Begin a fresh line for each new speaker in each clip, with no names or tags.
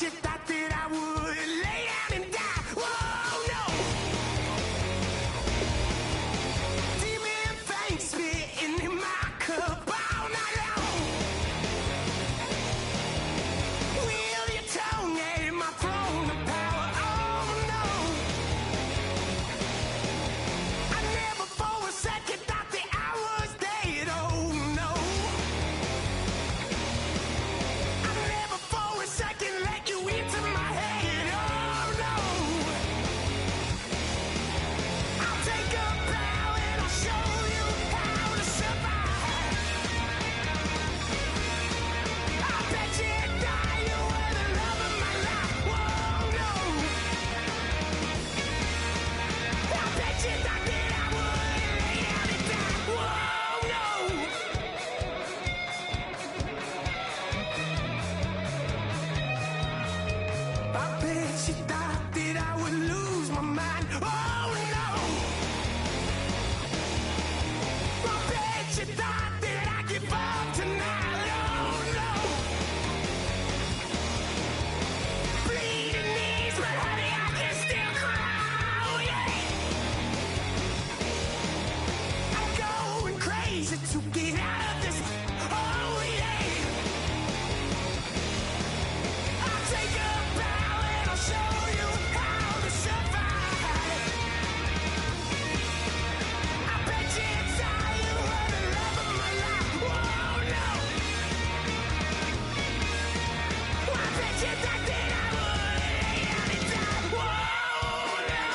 you thought that I would lay down and die. Whoa, no. Demon fangs spitting in my cup all night long. Wheel your tongue at my throne of power. Oh, no. I never for a second thought that I was dead. Oh, no. I never for a second let you into my head. Oh, no. I'll take a bow and I'll show you how to survive. I bet you die, you were the love of my life. Whoa, no. I bet you thought that I would lay down and die. Whoa, no. I bet you thought that I would lose my mind. Oh, no. I bet you thought that I'd give up tonight. Oh, no. Bleeding knees, but honey, I can still cry. Oh, yeah. I'm going crazy to get out of this. Oh, yeah. I'll take a bow and I'll show you how to survive. I bet you die, you were the love of my life. Whoa, no. I bet you thought that I would lay down and die. Whoa, no.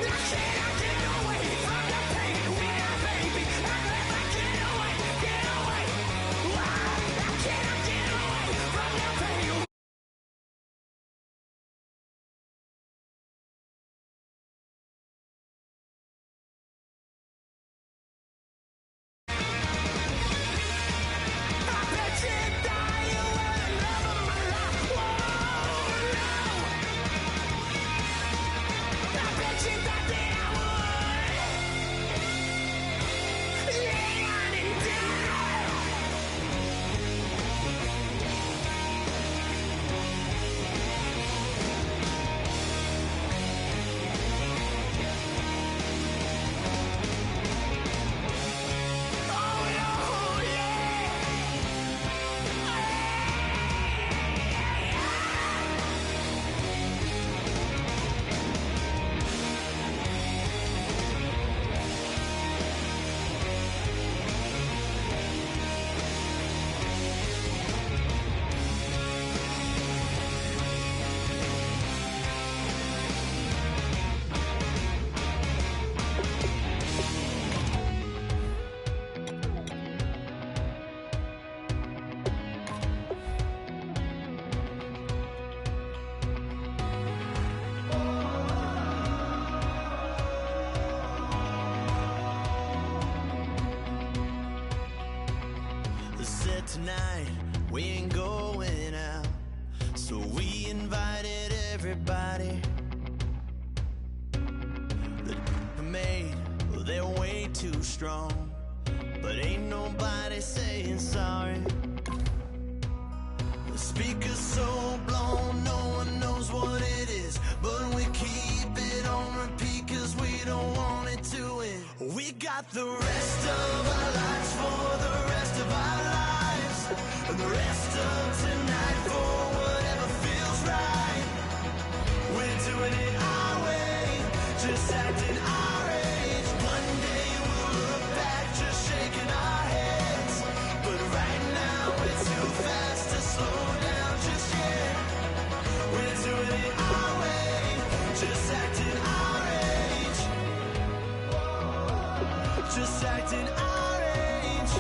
Now can I get away from the pain when I baby? I never get away. Why? Now can I get away from the pain? I bet you die, you were the love of my life. Whoa, no. I bet you thought that I would lay down and die. Oh, no, yeah.
Said tonight we ain't going out, so we invited everybody. The made, well, they're way too strong, but ain't nobody saying sorry. The speaker's so blown, no one knows what it is, but we keep it on repeat 'cause we don't want it to end. We got the rest of our lives for the rest of our lives, and the rest of tonight for whatever feels right. We're doing it our way, just acting our age. One day we'll look back just shaking our heads, but right now we're too fast to slow down just yet. We're doing it our way, just acting our age. Just acting our age.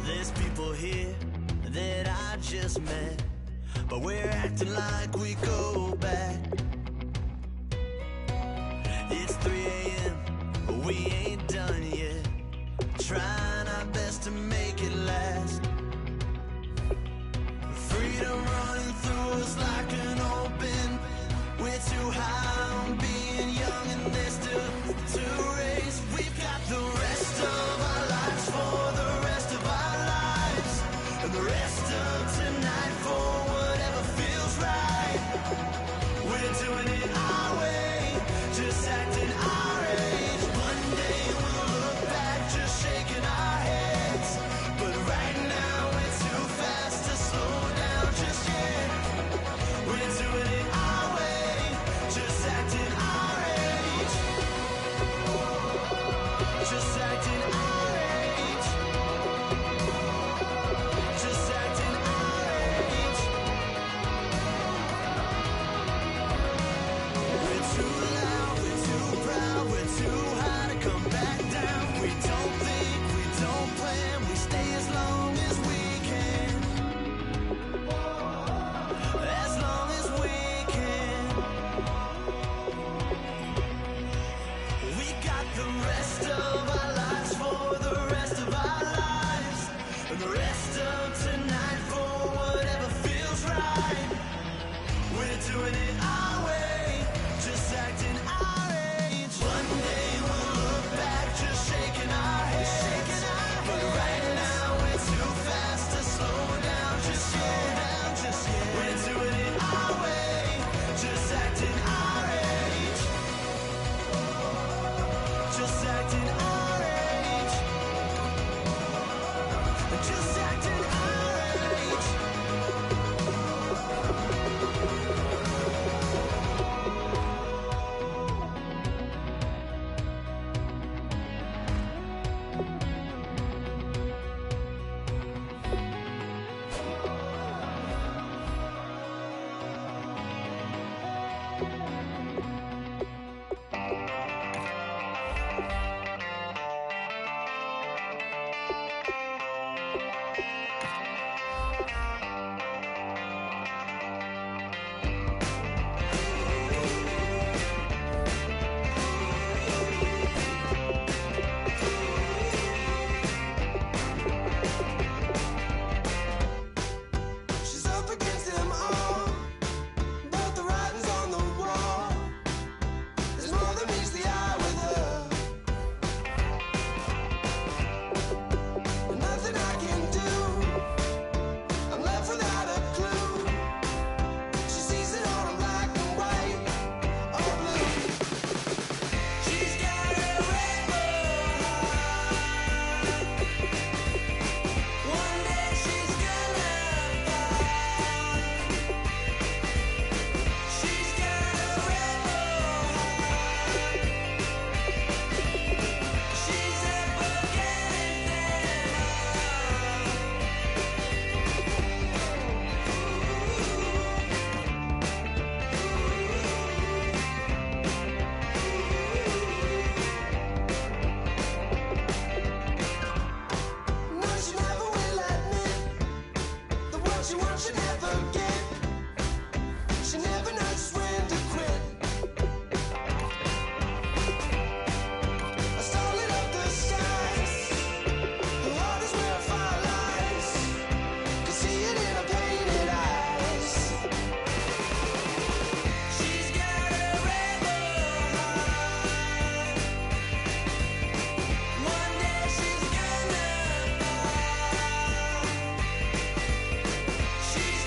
There's people here that I just met, but we're acting like we go back. It's 3 a.m., but we ain't done yet, trying our best to make it last. Freedom running through us like an open. We're too to raise. We've got the rest of our lives for the rest of our lives, and the rest of tonight for whatever feels right. We're doing it our way, just acting our age. One day we'll look back, just shaking our heads, but right now we're too fast to slow down just yet. We're doing it our way, just acting our age, just acting our age, just acting our age. We're too loud, we're too proud, we're too high to come back down. We don't think, we don't plan, we stay as long as we can, as long as we can. We got the rest of our lives for the rest of our lives, and the rest of tonight for whatever feels right. We're doing it our way, just acting our age. One day we'll look back, just shaking our heads, but right now we're too fast to slow down just yet. We're doing it our way, just acting our age, just acting our age, just acting our age. She's up against them all, but the writing's on the wall. There's more than meets the eye with her, and nothing I can do. I'm left without a clue. She sees it all in black and white or blue. She's got a rebel heart. One day she's gonna fight. She's got a rebel heart. She's up against them all. No, she never will admit that what she wants she never get. She never knows when to quit. I stole it up the skies. Her heart is where fire lies. Can see it in her painted eyes. She's got a rebel heart. One day she's gonna fall. She's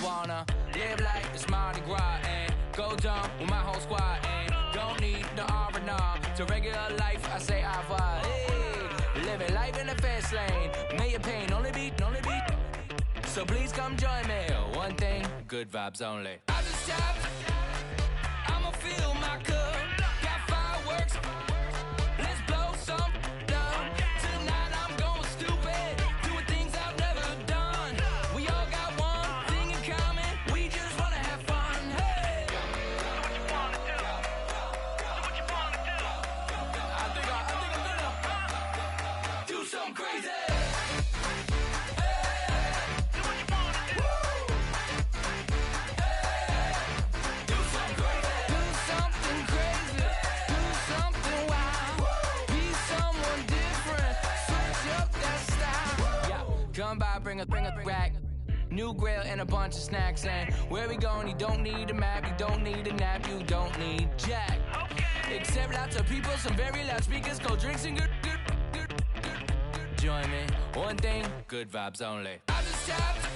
wanna live like it's Mardi Gras and go dumb with my whole squad and don't need no R&R to regular life. I say au revoir. Hey, living life in the fast lane, million pain, only beat. So please come join me. One thing, good vibes only. I just tapped. I'ma fill my cup. Got fireworks. Let's blow some down. Tonight I'm going stupid, doing things I've never done. We all got one thing in common. We just wanna have fun. Hey, do what you wanna do. Do what you wanna do. I think I'm gonna do something crazy. Come by, bring a rack, new grill and a bunch of snacks. And where we going, you don't need a map, you don't need a nap, you don't need jack. Except lots of people, some very loud speakers, cold drinks and good. Join me, one thing, good vibes only. I just tapped,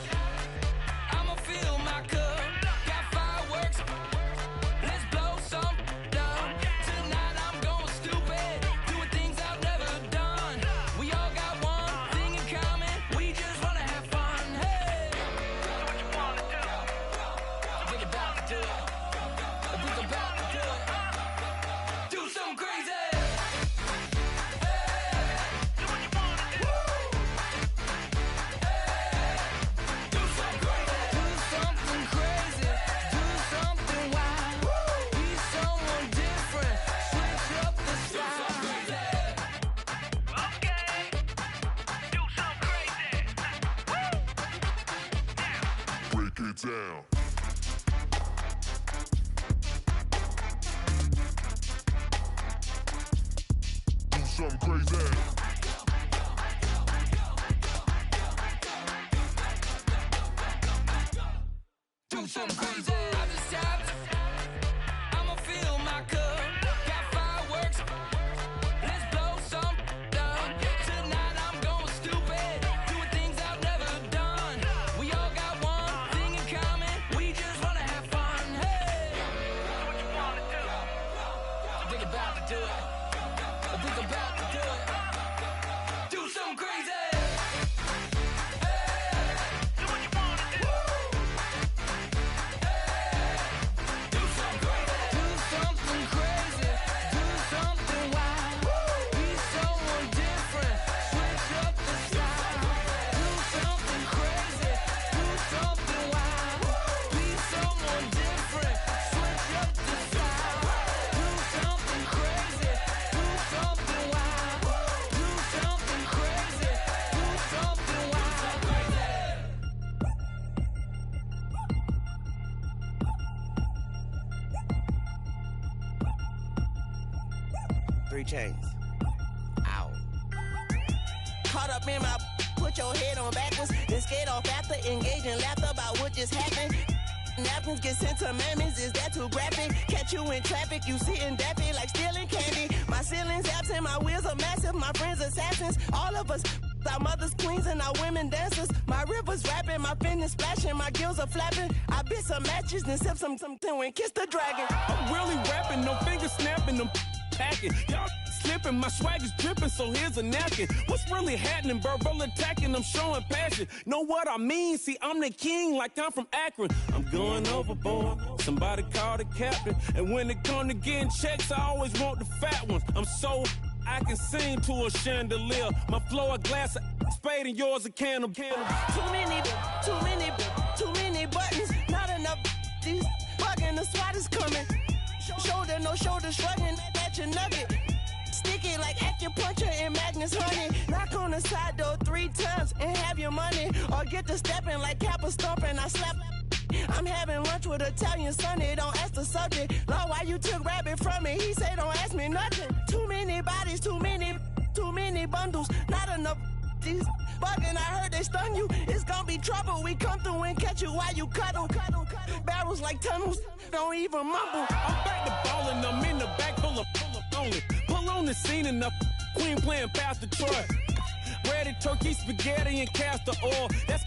I'ma fill my cup. Got fireworks, let's blow some down. Tonight I'm going stupid, doing things I've never done. We all got one thing in common, we just wanna have fun. Hey, do what you wanna do. Think about to do it. Think about to do it. Do something crazy.
Down. Do something crazy.
Do something crazy. I just tapped. I'ma fill my cup. Got fireworks. Let's blow some down. Tonight I'm going stupid, doing things I've never done. We all got one thing in common. We just wanna have fun. Hey, do what you wanna do. Think about to do it. Think about to do it. Do something crazy.
Chains. Ow. Caught up in my, put your head on backwards, then skate off after, engage in laughter about what just happened. Napkins get sent to mammies, is that too graphic? Catch you in traffic, you sitting daffy like stealing candy. My ceilings absent, my wheels are massive, my friends assassins. All of us, our mothers queens and our women dancers. My rivers rapping, my fingers splashing, my gills are flapping. I bit some matches, then sip something and kiss the dragon.
I'm really rapping, no fingers snapping, them packing. Y'all slipping, my swag is dripping, so here's a napkin. What's really happening? Verbal attacking, I'm showing passion. Know what I mean? See, I'm the king like I'm from Akron. I'm going overboard, somebody call the captain. And when it come to getting checks, I always want the fat ones. I'm so I can sing to a chandelier. My flow a glass of spade and yours a can of
Too many buttons, not enough. These bugging, the SWAT is coming. Shoulder, no shoulder, shrugging at your nugget. Sticky like acupuncture and Magnus honey. Knock on the side door 3 times and have your money. Or get to stepping like Kappa stomping. I slap. I'm having lunch with Italian Sonny. Don't ask the subject. Lord, why you took rabbit from me? He say don't ask me nothing. Too many bodies, too many bundles. Not enough. These bugging, I heard they stung you. It's gonna be trouble. We come through and catch you while you cuddle. Barrels like tunnels. Don't even mumble.
I'm back to ballin', I'm in the back full of only. Pull on the scene and the queen playing Pastor Troy. Ready turkey, spaghetti, and castor oil. That's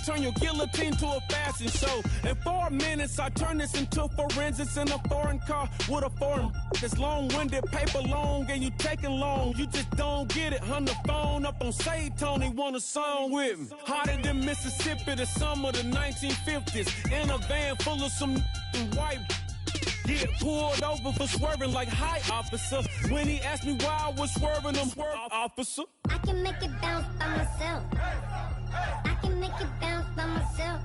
turn your guillotine to a fashion show. In 4 minutes, I turn this into forensics in a foreign car with a foreign. It's long-winded, paper long, and you taking long. You just don't get it. Hung the phone up on Say Tony, want a song with me. Hotter than Mississippi, the summer of the 1950s. In a van full of some white. Get pulled over for swerving like hi, officer. When he asked me why I was swerving, I'm swerve, officer.
I can make it bounce by myself. I can make it bounce by myself.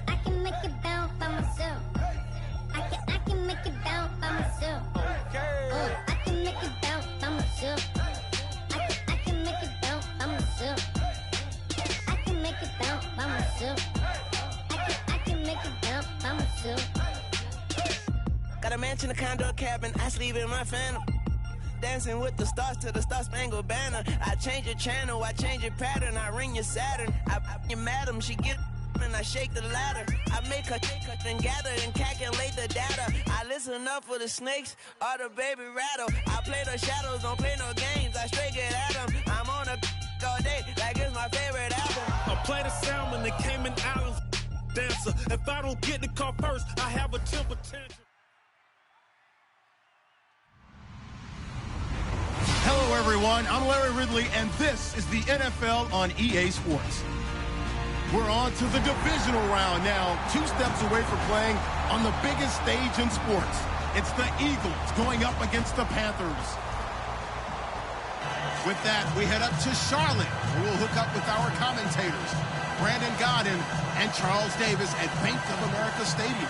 I can make it bounce by myself. I can make it bounce by myself. Oh, I can make it bounce by myself. I can make it bounce by myself. I can make it bounce by myself. I can make it bounce by myself.
Got a mansion, a condo, a cabin, I sleep in my phantom. Dancing with the stars to the Star-Spangled Banner. I change your channel, I change your pattern, I ring your Saturn. I your madam, she get and I shake the ladder. I make her and gather and calculate the data. I listen up for the snakes or the baby rattle. I play the shadows, don't play no games, I straight get at them. I'm on a all day like it's my favorite album.
I play the salmon, the Cayman Islands dancer. If I don't get the car first, I have a temper tantrum.
Hello, everyone. I'm Larry Ridley, and this is the NFL on EA Sports. We're on to the divisional round now, 2 steps away from playing on the biggest stage in sports. It's the Eagles going up against the Panthers. With that, we head up to Charlotte, where we'll hook up with our commentators, Brandon Godden and Charles Davis at Bank of America Stadium.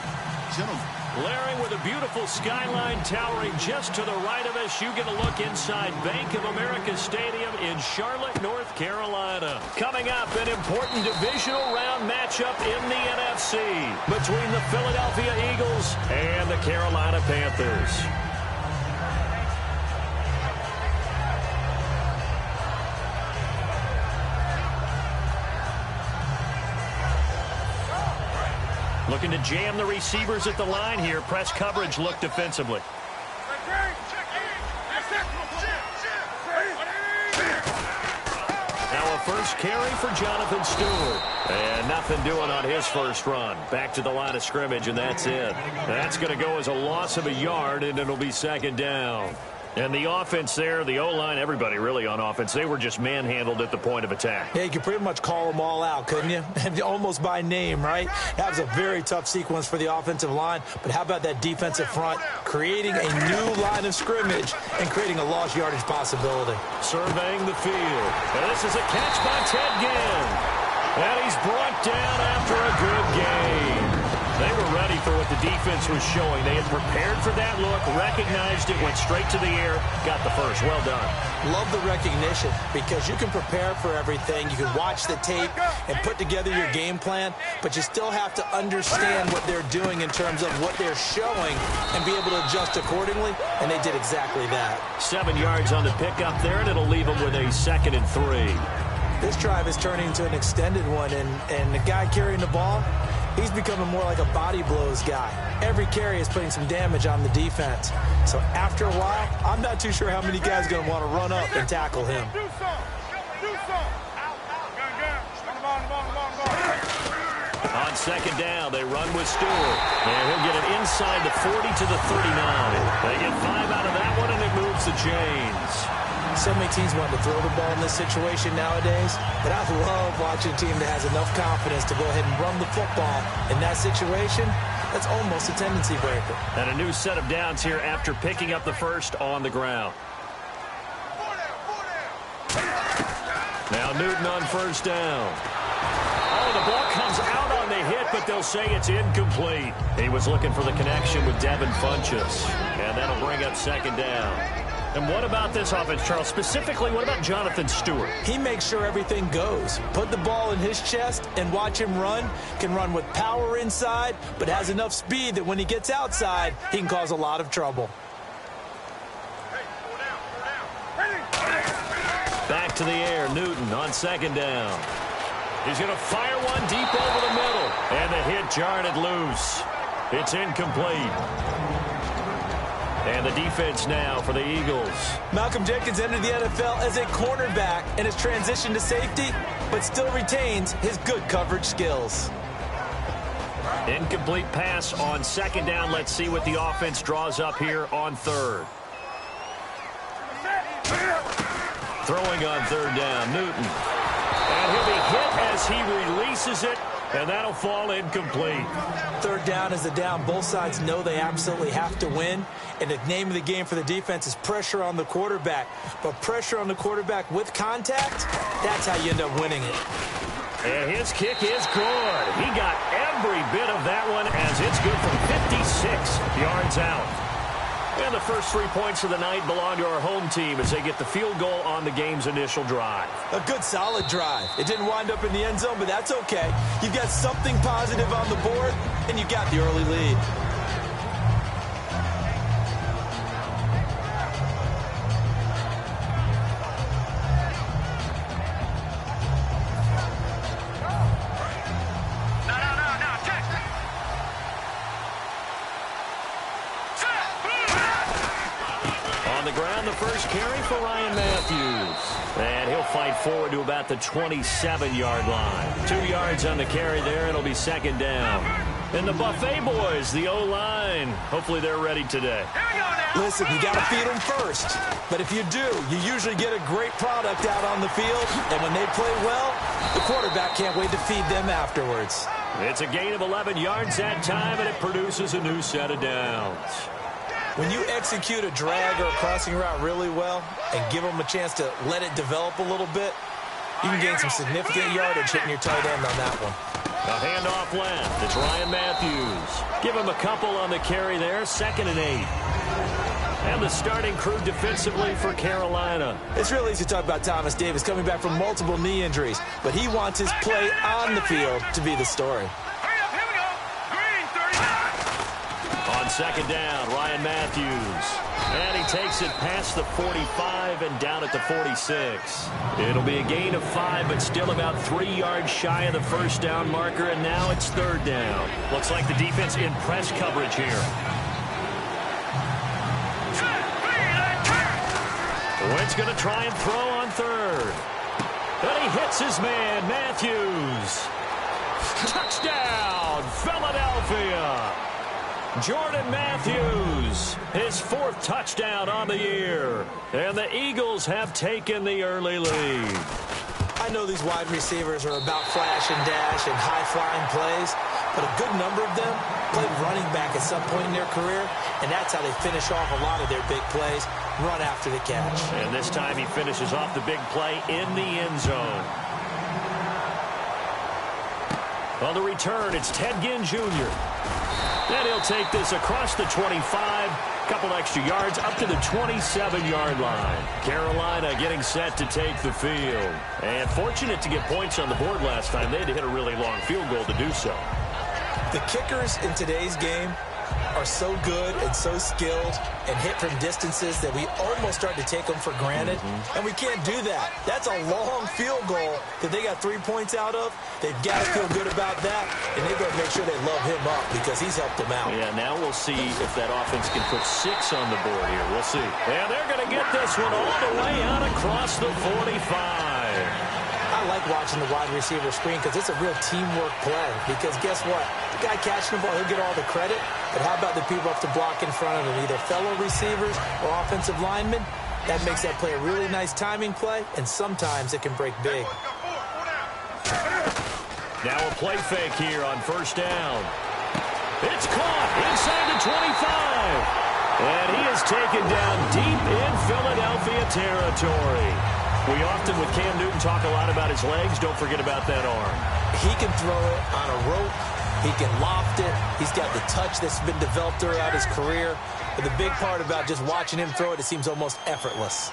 Gentlemen.
Larry, with a beautiful skyline towering just to the right of us, you get a look inside Bank of America Stadium in Charlotte, North Carolina. Coming up, an important divisional round matchup in the NFC between the Philadelphia Eagles and the Carolina Panthers. Looking to jam the receivers at the line here. Press coverage look defensively. Now a first carry for Jonathan Stewart. And nothing doing on his first run. Back to the line of scrimmage, and that's it. That's going to go as a loss of a yard, and it'll be second down. And the offense there, the O-line, everybody really on offense, they were just manhandled at the point of attack.
Yeah, you could pretty much call them all out, couldn't you? Almost by name, right? That was a very tough sequence for the offensive line. But how about that defensive front creating a new line of scrimmage and creating a lost yardage possibility?
Surveying the field. And this is a catch by Ted Ginn. And he's brought down after a good game. They were ready for what the defense was showing. They had prepared for that look, recognized it, went straight to the air, got the first. Well done.
Love the recognition because you can prepare for everything. You can watch the tape and put together your game plan, but you still have to understand what they're doing in terms of what they're showing and be able to adjust accordingly, and they did exactly that. 7
yards on the pickup there, and it'll leave them with a 2nd and 3.
This drive is turning into an extended one, and the guy carrying the ball, he's becoming more like a body blows guy. Every carry is putting some damage on the defense. So after a while, I'm not too sure how many guys are going to want to run up and tackle him.
On second down, they run with Stewart. And he'll get it inside the 40 to the 39. They get 5 out of that one, and it moves the chains.
So many teams want to throw the ball in this situation nowadays, but I love watching a team that has enough confidence to go ahead and run the football. In that situation, that's almost a tendency breaker.
And a new set of downs here after picking up the first on the ground. Now Newton on first down. Oh, the ball comes out on the hit, but they'll say it's incomplete. He was looking for the connection with Devin Funchess, and that'll bring up second down. And what about this offense, Charles? Specifically, what about Jonathan Stewart?
He makes sure everything goes. Put the ball in his chest and watch him run. Can run with power inside, but has enough speed that when he gets outside, he can cause a lot of trouble.
Back to the air, Newton on second down. He's going to fire one deep over the middle. And the hit jarred it loose. It's incomplete. And the defense now for the Eagles.
Malcolm Jenkins entered the NFL as a cornerback and his transition to safety. but still retains his good coverage skills.
Incomplete pass on second down. Let's see what the offense draws up here on third. Throwing on third down, Newton. And he'll be hit as he releases it, and that'll fall incomplete.
Third down is the down. Both sides know they absolutely have to win, and the name of the game for the defense is pressure on the quarterback. But pressure on the quarterback with contact, that's how you end up winning it.
And his kick is good. He got every bit of that one as it's good from 56 yards out. And the first 3 points of the night belong to our home team as they get the field goal on the game's initial drive.
A good, solid drive. It didn't wind up in the end zone, but that's okay. You've got something positive on the board, and you got the early lead.
First carry for Ryan Matthews. And he'll fight forward to about the 27-yard line. 2 yards on the carry there. It'll be second down. And the Buffet boys, the O-line, hopefully they're ready today.
Listen, you got to feed them first. But if you do, you usually get a great product out on the field. And when they play well, the quarterback can't wait to feed them afterwards.
It's a gain of 11 yards that time, and it produces a new set of downs.
When you execute a drag or a crossing route really well and give them a chance to let it develop a little bit, you can gain some significant yardage hitting your tight end on that one.
A handoff left. It's Ryan Matthews. Give him a couple on the carry there. 2nd and 8. And the starting crew defensively for Carolina.
It's real easy to talk about Thomas Davis coming back from multiple knee injuries, but he wants his play on the field to be the story.
On second down, Ryan Matthews. And he takes it past the 45 and down at the 46. It'll be a gain of 5, but still about 3 yards shy of the first down marker, and now it's third down. Looks like the defense in press coverage here. Wentz going to try and throw on third. And he hits his man, Matthews. Touchdown, Philadelphia. Jordan Matthews, his 4th touchdown on the year. And the Eagles have taken the early lead.
I know these wide receivers are about flash and dash and high-flying plays, but a good number of them played running back at some point in their career, and that's how they finish off a lot of their big plays, run after the catch.
And this time he finishes off the big play in the end zone. On the return, it's Ted Ginn Jr. And he'll take this across the 25, couple extra yards up to the 27-yard line. Carolina getting set to take the field. And fortunate to get points on the board last time. They had to hit a really long field goal to do so.
The kickers in today's game are so good and so skilled and hit from distances that we almost start to take them for granted. And we can't do that. That's a long field goal that they got 3 points out of. They've got to feel good about that, and they've got to make sure they love him up because he's helped them out.
Yeah, now we'll see if that offense can put 6 on the board here. We'll see. And they're going to get this one all the way out across the 45.
I like watching the wide receiver screen because it's a real teamwork play. Because guess what? The guy catching the ball, he'll get all the credit. But how about the people up to block in front of him, either fellow receivers or offensive linemen? That makes that play a really nice timing play, and sometimes it can break big.
Now a play fake here on first down. It's caught inside the 25. And he is taken down deep in Philadelphia territory. We often, with Cam Newton, talk a lot about his legs. Don't forget about that arm.
He can throw it on a rope. He can loft it. He's got the touch that's been developed throughout his career. But the big part about just watching him throw it, it seems almost effortless.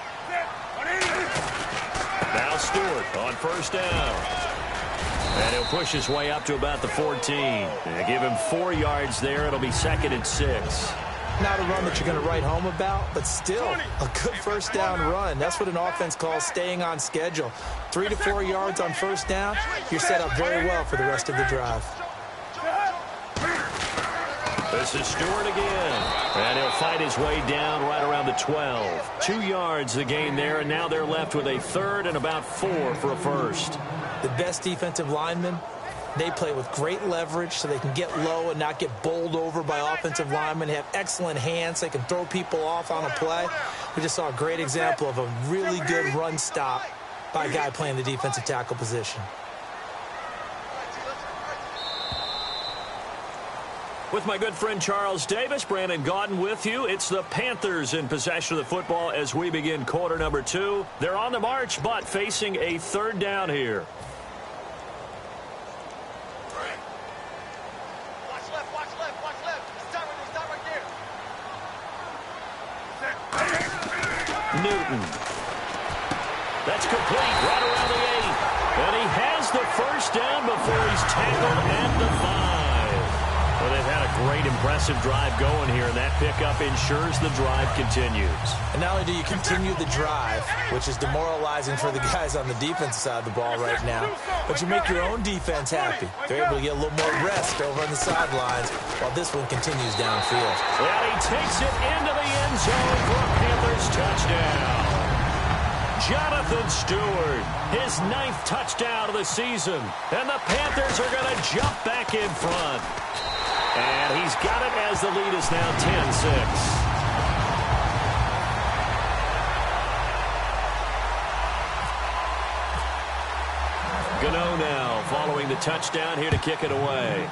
Now Stewart on first down. And he'll push his way up to about the 14. They give him 4 yards there. It'll be 2nd and 6.
Not a run that you're going to write home about, but still a good first down run. That's what an offense calls staying on schedule. 3 to 4 yards on first down, you're set up very well for the rest of the drive.
This is Stewart again. And he'll fight his way down right around the 12. 2 yards the gain there, and now they're left with a third and about 4 for a first.
The best defensive linemen, they play with great leverage so they can get low and not get bowled over by offensive linemen. They have excellent hands. They can throw people off on a play. We just saw a great example of a really good run stop by a guy playing the defensive tackle position.
With my good friend Charles Davis, Brandon Gaudin with you. It's the Panthers in possession of the football as we begin quarter number 2. They're on the march, but facing a third down here. Newton. That's complete right around the 8. And he has the first down before he's tackled at the 5. Well, they've had a great, impressive drive going here, and that pickup ensures the drive continues.
And not only do you continue the drive, which is demoralizing for the guys on the defensive side of the ball right now, but you make your own defense happy. They're able to get a little more rest over on the sidelines while this one continues downfield.
And he takes it into the end zone for a Panthers touchdown. Jonathan Stewart, his 9th touchdown of the season. And the Panthers are going to jump back in front. And he's got it as the lead is now 10-6. Gano now following the touchdown here to kick it away.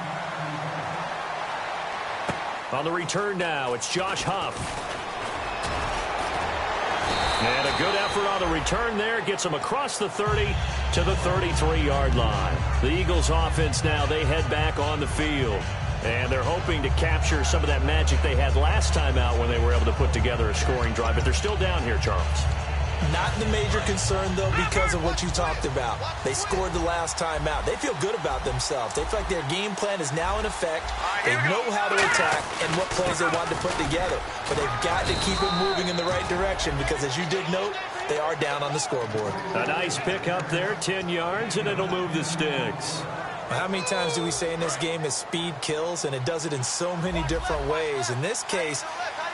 On the return now, it's Josh Huff. And a good effort on the return there. Gets him across the 30 to the 33-yard line. The Eagles offense now, they head back on the field. And they're hoping to capture some of that magic they had last time out when they were able to put together a scoring drive. But they're still down here, Charles.
Not the major concern, though, because of what you talked about. They scored the last time out. They feel good about themselves. They feel like their game plan is now in effect. They know how to attack and what plays they want to put together. But they've got to keep it moving in the right direction because, as you did note, they are down on the scoreboard.
A nice pickup there, 10 yards, and it'll move the sticks.
How many times do we say in this game that speed kills, and it does it in so many different ways? In this case,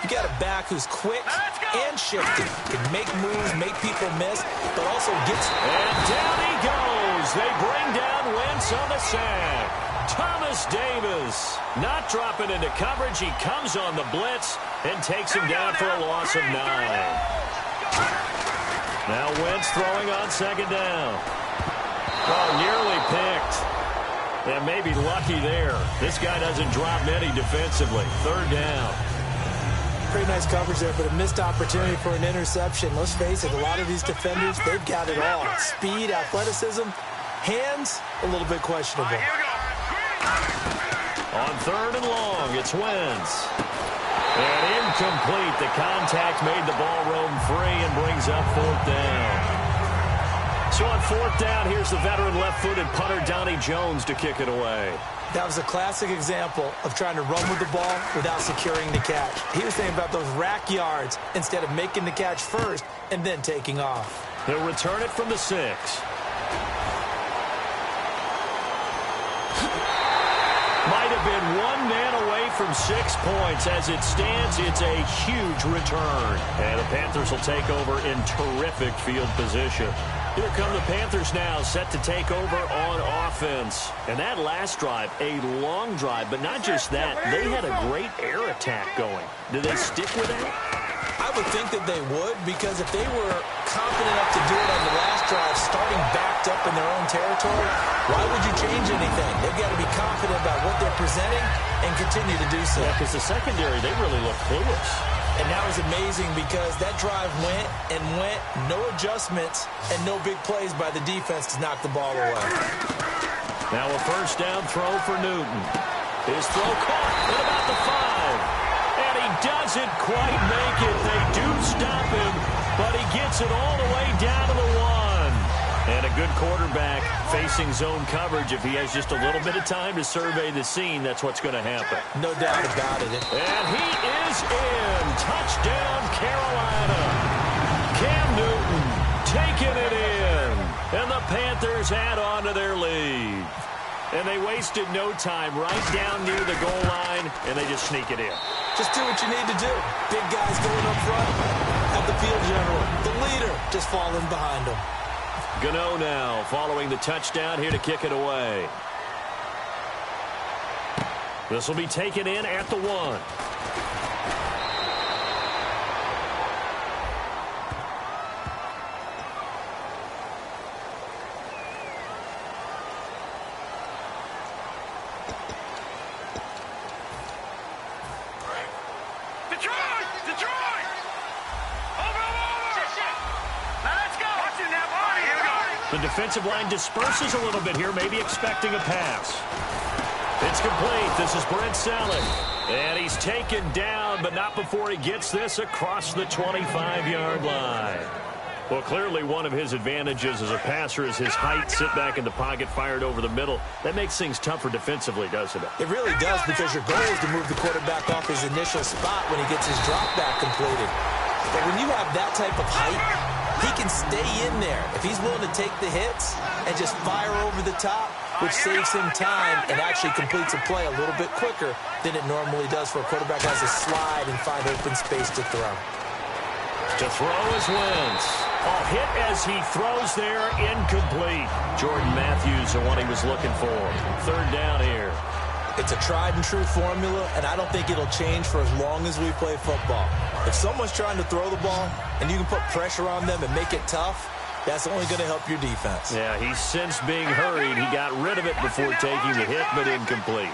you got a back who's quick and shifty, can make moves, make people miss, but also gets...
And down he goes. They bring down Wentz on the sack. Thomas Davis not dropping into coverage. He comes on the blitz and takes him down for a loss of 9. Now Wentz throwing on second down. Oh, nearly picked. And maybe lucky there. This guy doesn't drop many defensively. Third down.
Pretty nice coverage there, but a missed opportunity for an interception. Let's face it, a lot of these defenders, they've got it all. Speed, athleticism, hands, a little bit questionable.
On third and long, it's Wentz. And incomplete. The contact made the ball roam free and brings up fourth down. So on fourth down, here's the veteran left-footed punter Donnie Jones to kick it away.
That was a classic example of trying to run with the ball without securing the catch. He was thinking about those rack yards instead of making the catch first and then taking off.
He'll return it from the 6. Might have been one man away from 6 points. As it stands, it's a huge return. And the Panthers will take over in terrific field position. Here come the Panthers now, set to take over on offense. And that last drive, a long drive, but not just that. They had a great air attack going. Do they stick with that?
I would think that they would, because if they were confident enough to do it on the last drive, starting backed up in their own territory, why would you change anything? They've got to be confident about what they're presenting and continue to do so.
Yeah, because the secondary, they really look clueless.
And that was amazing because that drive went and went, no adjustments, and no big plays by the defense to knock the ball away.
Now a first down throw for Newton. His throw caught at about the 5. And he doesn't quite make it. They do stop him, but he gets it all the way down to the 1. And a good quarterback facing zone coverage. If he has just a little bit of time to survey the scene, that's what's going to happen.
No doubt about it.
And he is in. Touchdown, Carolina. Cam Newton taking it in. And the Panthers add on to their lead. And they wasted no time right down near the goal line, and they just sneak it in.
Just do what you need to do. Big guys going up front. Have the field general, the leader, just falling behind them.
Gano now following the touchdown here to kick it away. This will be taken in at the 1. The defensive line disperses a little bit here, maybe expecting a pass. It's complete. This is Brent Selleck. And he's taken down, but not before he gets this across the 25-yard line. Well, clearly one of his advantages as a passer is his height. Sit back in the pocket, fired over the middle. That makes things tougher defensively, doesn't it?
It really does, because your goal is to move the quarterback off his initial spot when he gets his drop back completed. But when you have that type of height, he can stay in there if he's willing to take the hits and just fire over the top, which saves him time and actually completes a play a little bit quicker than it normally does for a quarterback who has to slide and find open space to throw.
To throw is Wentz. A hit as he throws there, incomplete. Jordan Matthews, the one he was looking for. 3rd down here.
It's a tried-and-true formula, and I don't think it'll change for as long as we play football. If someone's trying to throw the ball and you can put pressure on them and make it tough, that's only going to help your defense.
Yeah, he's since being hurried. He got rid of it before taking the hit, but incomplete.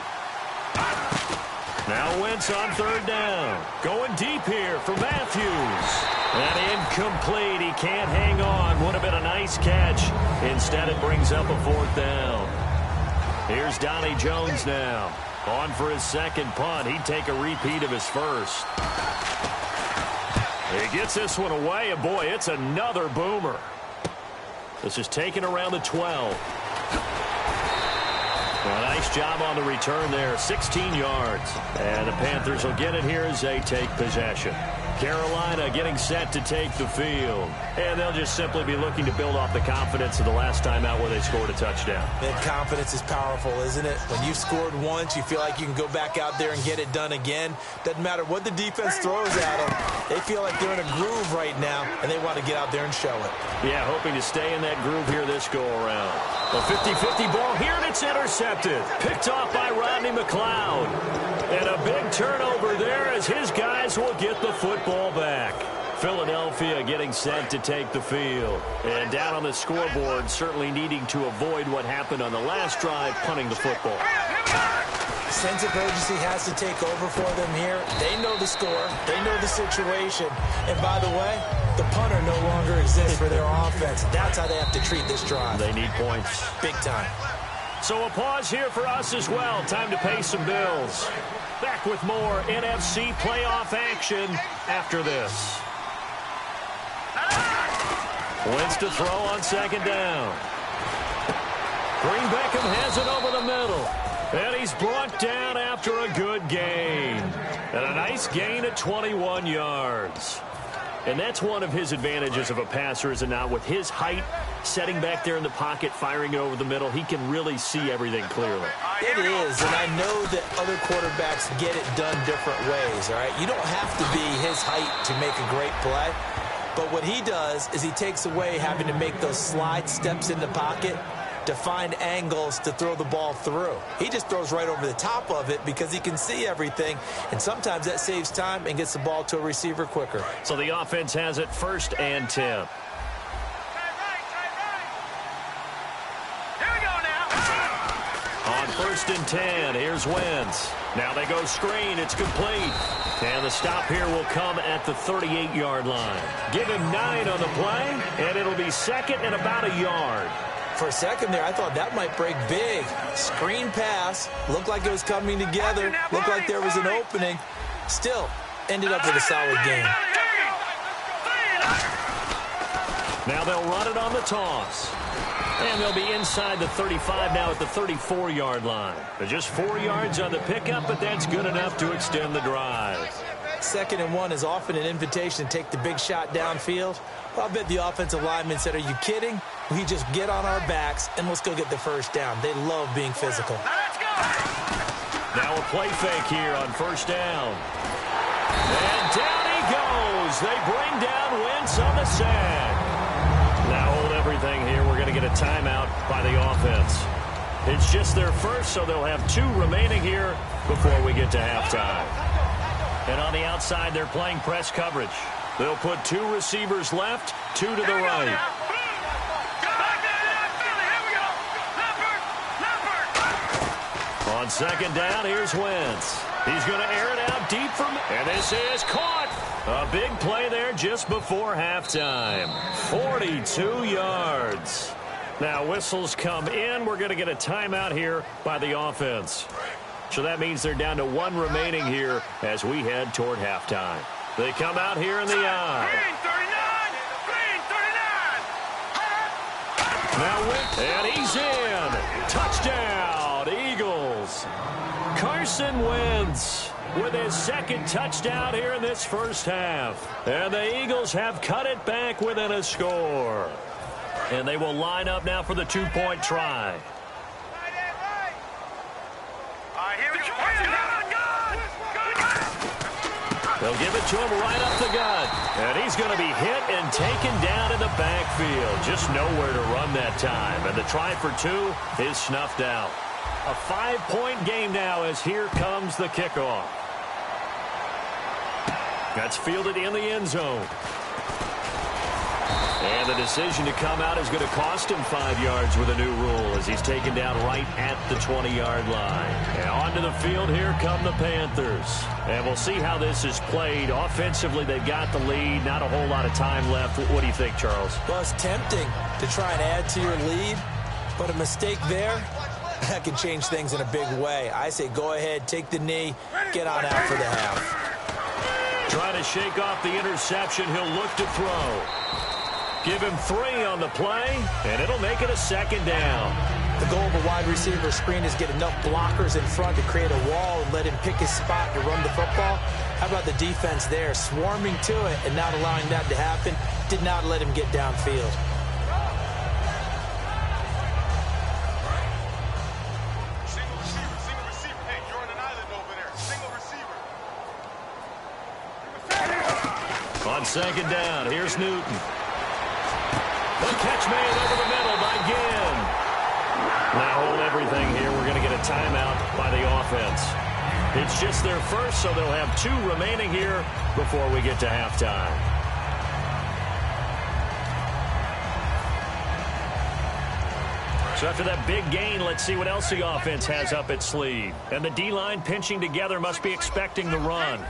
Now Wentz on 3rd down. Going deep here for Matthews. And incomplete. He can't hang on. Would have been a nice catch. Instead, it brings up a 4th down. Here's Donnie Jones now. On for his 2nd punt. He'd take a repeat of his 1st. He gets this one away, and boy, it's another boomer. This is taken around the 12. Well, nice job on the return there. 16 yards. And the Panthers will get it here as they take possession. Carolina getting set to take the field. And they'll just simply be looking to build off the confidence of the last time out where they scored a touchdown.
And confidence is powerful, isn't it? When you've scored once, you feel like you can go back out there and get it done again. Doesn't matter what the defense throws at them. They feel like they're in a groove right now, and they want to get out there and show it.
Yeah, hoping to stay in that groove here this go-around. A 50-50 ball here, and it's intercepted. Picked off by Rodney McLeod. And a big turnover there as his guys will get the football back. Philadelphia getting set to take the field. And down on the scoreboard, certainly needing to avoid what happened on the last drive, punting the football.
Sense of urgency has to take over for them here. They know the score. They know the situation. And by the way, the punter no longer exists for their offense. That's how they have to treat this drive.
They need points.
Big time.
So a pause here for us as well. Time to pay some bills. Back with more NFC playoff action after this. Wentz to throw on 2nd down. Green Beckham has it over the middle. And he's brought down after a good gain. And a nice gain at 21 yards. And that's one of his advantages of a passer, is it not? With his height, setting back there in the pocket, firing it over the middle, he can really see everything clearly.
It is, and I know that other quarterbacks get it done different ways, all right? You don't have to be his height to make a great play. But what he does is he takes away having to make those slide steps in the pocket to find angles to throw the ball through. He just throws right over the top of it because he can see everything, and sometimes that saves time and gets the ball to a receiver quicker.
So the offense has it 1st and 10.
Here we go now.
On 1st and 10, here's Wentz. Now they go screen. It's complete. And the stop here will come at the 38-yard line. Give him 9 on the play, and it'll be 2nd and about a yard.
For a second there, I thought that might break big. Screen pass. Looked like it was coming together. Looked like there was an opening. Still, ended up with a solid game.
Now they'll run it on the toss. And they'll be inside the 35 now at the 34-yard line. They're just 4 yards on the pickup, but that's good enough to extend the drive.
2nd and 1 is often an invitation to take the big shot downfield. Well, I bet the offensive lineman said, are you kidding? We just get on our backs and let's go get the first down. They love being physical.
Now a play fake here on 1st down. And down he goes. They bring down Wentz on the sack. Now hold everything here. We're going to get a timeout by the offense. It's just their first, so they'll have 2 remaining here before we get to halftime. And on the outside, they're playing press coverage. They'll put 2 receivers left, 2 to the right. On 2nd down, here's Wentz. He's going to air it out deep from, and this is caught. A big play there just before halftime. 42 yards. Now whistles come in. We're going to get a timeout here by the offense. So that means they're down to 1 remaining here as we head toward halftime. They come out here in the eye. Now Wentz, and he's in. Touchdown, Eagles. Carson Wentz with his 2nd touchdown here in this first half. And the Eagles have cut it back within a score. And they will line up now for the 2-point try. They'll give it to him right up the gut. And he's going to be hit and taken down in the backfield. Just nowhere to run that time. And the try for 2 is snuffed out. A 5-point game now as here comes the kickoff. That's fielded in the end zone. And the decision to come out is going to cost him 5 yards with a new rule as he's taken down right at the 20-yard line. And onto the field, here come the Panthers. And we'll see how this is played. Offensively, they've got the lead. Not a whole lot of time left. What do you think, Charles?
Well, it's tempting to try and add to your lead, but a mistake there, that can change things in a big way. I say go ahead, take the knee, get on out for the half.
Trying to shake off the interception. He'll look to throw. Give him 3 on the play, and it'll make it a 2nd down.
The goal of a wide receiver screen is get enough blockers in front to create a wall and let him pick his spot to run the football. How about the defense there, swarming to it and not allowing that to happen? Did not let him get downfield.
On 2nd down, here's Newton. The catch made over the middle by Ginn. Now hold everything here. We're going to get a timeout by the offense. It's just their first, so they'll have 2 remaining here before we get to halftime. So after that big gain, let's see what else the offense has up its sleeve. And the D-line pinching together must be expecting the run.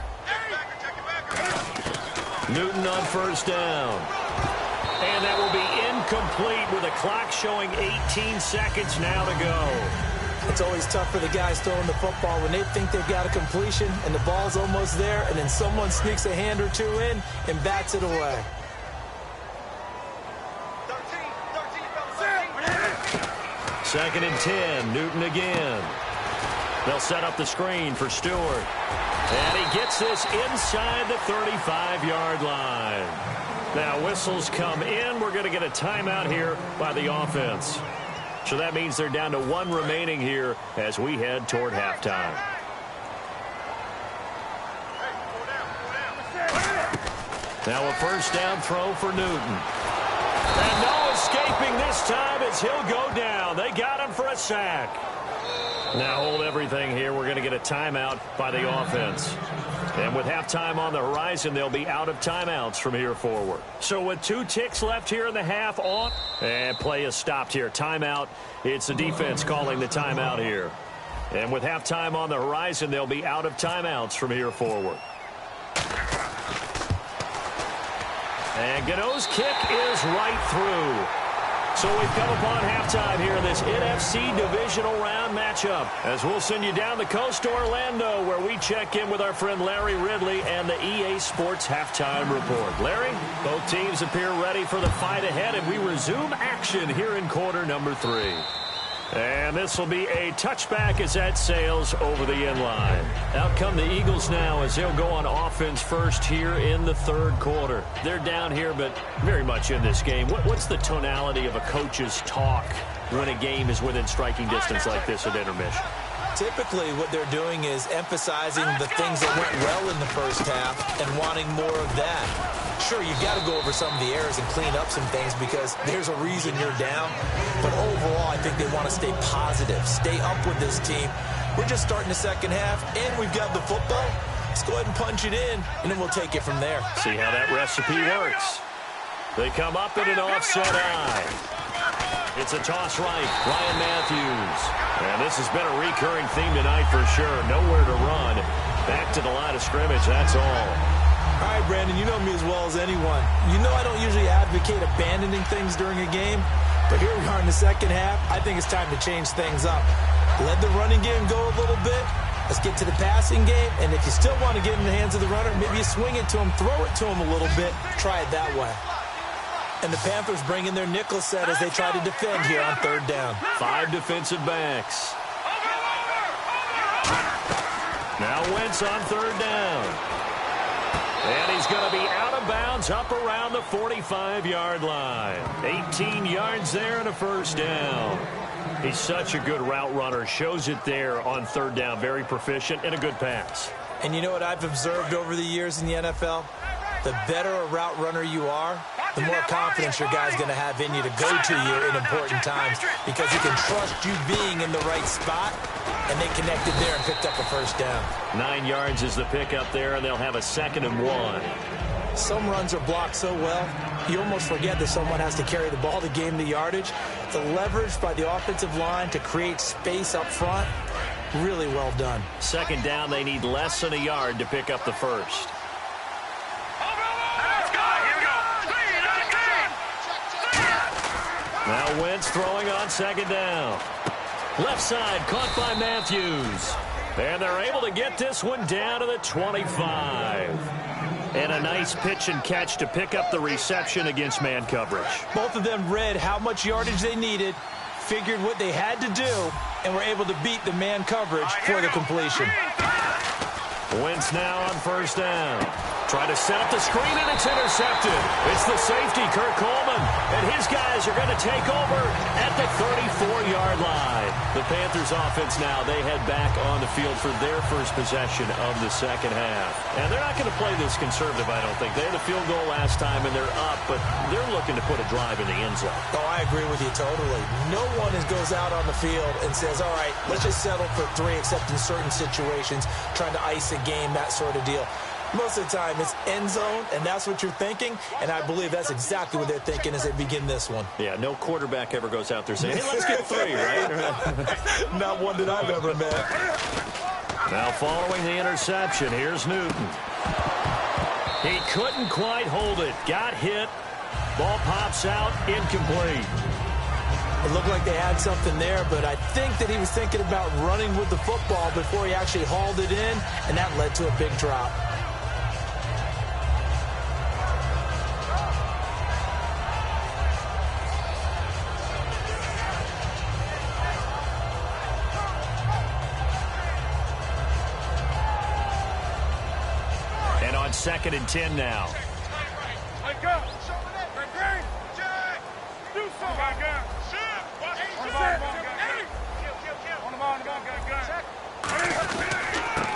Newton on 1st down. And that will be incomplete with a clock showing 18 seconds now to go.
It's always tough for the guys throwing the football when they think they've got a completion and the ball's almost there, and then someone sneaks a hand or 2 in and bats it away.
Second and 10, Newton again. They'll set up the screen for Stewart. And he gets this inside the 35-yard line. Now whistles come in. We're going to get a timeout here by the offense. So that means they're down to 1 remaining here as we head toward halftime. Now a 1st down throw for Newton. And no escaping this time as he'll go down. They got him for a sack. Now hold everything here. We're going to get a timeout by the offense. And with halftime on the horizon, they'll be out of timeouts from here forward. So with 2 ticks left here in the half on, and play is stopped here. Timeout. It's the defense calling the timeout here. And with halftime on the horizon, they'll be out of timeouts from here forward. And Gano's kick is right through. So we've come upon halftime here in this NFC divisional round matchup as we'll send you down the coast to Orlando where we check in with our friend Larry Ridley and the EA Sports Halftime Report. Larry, both teams appear ready for the fight ahead, and we resume action here in quarter number 3. And this will be a touchback as that sails over the end line. Out come the Eagles now as they'll go on offense first here in the third quarter. They're down here, but very much in this game. What's the tonality of a coach's talk when a game is within striking distance like this at intermission?
Typically, what they're doing is emphasizing the things that went well in the first half and wanting more of that. Sure, you got to go over some of the errors and clean up some things because there's a reason you're down. But overall, I think they want to stay positive, stay up with this team. We're just starting the second half, and we've got the football. Let's go ahead and punch it in, and then we'll take it from there.
See how that recipe works. They come up in an offset eye. It's a toss right. Ryan Matthews. And this has been a recurring theme tonight for sure. Nowhere to run. Back to the line of scrimmage. That's all.
All right, Brandon, you know me as well as anyone. You know I don't usually advocate abandoning things during a game. But here we are in the second half. I think it's time to change things up. Let the running game go a little bit. Let's get to the passing game. And if you still want to get in the hands of the runner, maybe you swing it to him, throw it to him a little bit. Try it that way. And the Panthers bring in their nickel set as they try to defend here on third down.
5 defensive backs. Now Wentz on third down. And he's going to be out of bounds up around the 45-yard line. 18 yards there and a first down. He's such a good route runner. Shows it there on third down. Very proficient and a good pass.
And you know what I've observed over the years in the NFL? The better a route runner you are, the more confidence your guy's going to have in you to go to you in important times because he can trust you being in the right spot, and they connected there and picked up a first down. 9
yards is the pickup there, and they'll have a 2nd and 1.
Some runs are blocked so well, you almost forget that someone has to carry the ball to gain the yardage. The leverage by the offensive line to create space up front, really well done.
2nd down, they need less than a yard to pick up the first. Now Wentz throwing on 2nd down. Left side caught by Matthews. And they're able to get this one down to the 25. And a nice pitch and catch to pick up the reception against man coverage.
Both of them read how much yardage they needed, figured what they had to do, and were able to beat the man coverage for the completion.
Wentz now on first down. Try to set up the screen, and it's intercepted. It's the safety, Kurt Coleman. And his guys are going to take over at the 34-yard line. The Panthers offense now, they head back on the field for their first possession of the second half. And they're not going to play this conservative, I don't think. They had a field goal last time, and they're up, but they're looking to put a drive in the end zone.
Oh, I agree with you totally. No one goes out on the field and says, all right, let's just settle for 3, except in certain situations, trying to ice a game, that sort of deal. Most of the time, it's end zone, and that's what you're thinking, and I believe that's exactly what they're thinking as they begin this one.
Yeah, no quarterback ever goes out there saying, hey, let's get 3, right?
Not one that I've ever met.
Now following the interception, here's Newton. He couldn't quite hold it. Got hit. Ball pops out, incomplete.
It looked like they had something there, but I think that he was thinking about running with the football before he actually hauled it in, and that led to a big drop.
And on 2nd and 10 now.